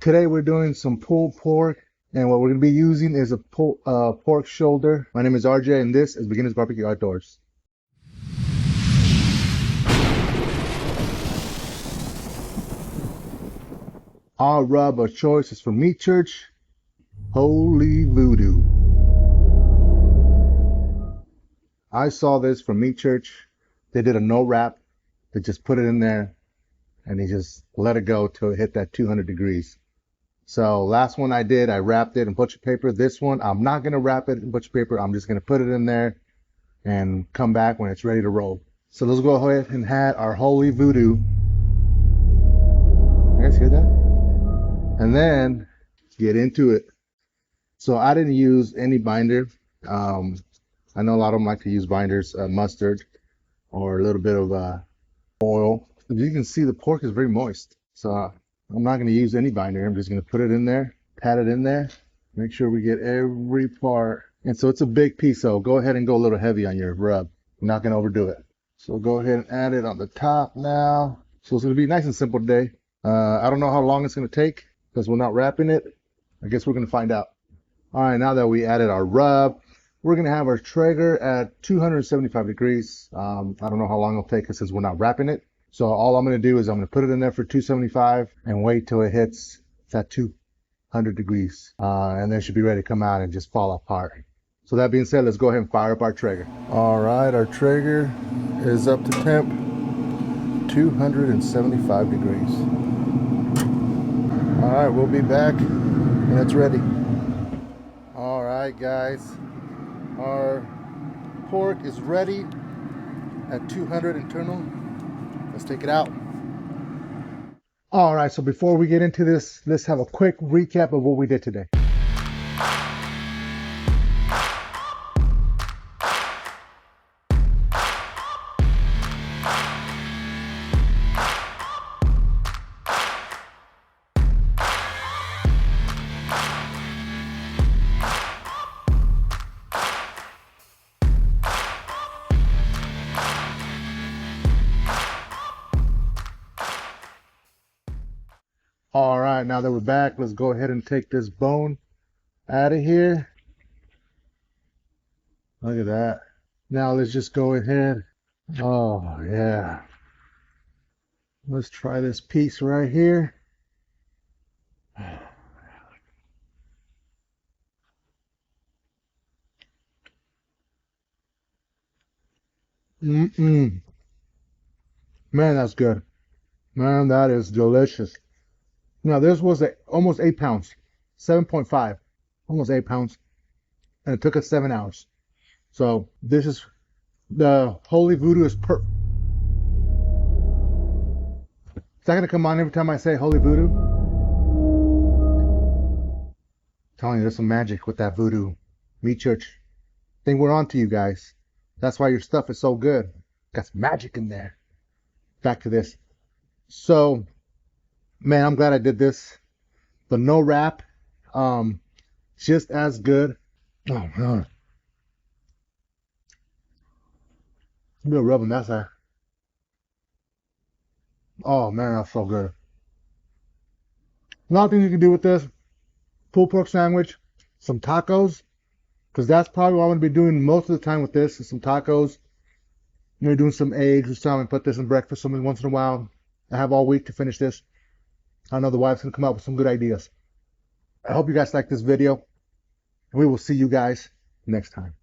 Today we're doing some pulled pork, and what we're going to be using is a pork shoulder. My name is RJ, and this is Beginners Barbecue Outdoors. Our rub of choice is from Meat Church, Holy Voodoo. I saw this from Meat Church. They did a no wrap. They just put it in there and they just let it go till it hit that 200 degrees. So last one I did, I wrapped it in butcher paper. This one, I'm not going to wrap it in butcher paper. I'm just going to put it in there and come back when it's ready to roll. So let's go ahead and add our Holy Voodoo. You guys hear that? And then get into it. So I didn't use any binder. I know a lot of them like to use binders, mustard or a little bit of oil. As you can see, the pork is very moist. So I'm not going to use any binder. I'm just going to put it in there, pat it in there, make sure we get every part. And so it's a big piece, so go ahead and go a little heavy on your rub. You're not going to overdo it. So go ahead and add it on the top now. So it's going to be nice and simple today. I don't know how long it's going to take because we're not wrapping it. I guess we're going to find out. All right, now that we added our rub, we're going to have our Traeger at 275 degrees. I don't know how long it'll take us since we're not wrapping it. So all I'm going to do is I'm going to put it in there for 275 and wait till it hits that 200 degrees. And then it should be ready to come out and just fall apart. So that being said, let's go ahead and fire up our Traeger. All right, our Traeger is up to temp 275 degrees. All right, we'll be back when it's ready. All right, guys, our pork is ready at 200 internal. Let's take it out. All right, so before we get into this, let's have a quick recap of what we did today. All right, now that we're back, let's go ahead and take this bone out of here. Look at that. Now let's just go ahead. Oh, yeah. Let's try this piece right here. Man, that's good. Man, that is delicious. Now this was almost 8 pounds, 7.5, almost 8 pounds, and it took us 7 hours. So this is the Holy Voodoo is that gonna come on every time I say Holy Voodoo? I'm telling you, there's some magic with that Voodoo. Meat Church, think we're on to you guys. That's why your stuff is so good. Got some magic in there. Back to this. So. Man, I'm glad I did this. The no wrap, just as good. Oh man, I'm gonna rub on that side. Oh man, that's so good. A lot of things you can do with this: pulled pork sandwich, some tacos, because that's probably what I'm gonna be doing most of the time with this. Is some tacos. You know, doing some eggs or something. Put this in breakfast something once in a while. I have all week to finish this. I know the wife's going to come up with some good ideas. I hope you guys like this video, and we will see you guys next time.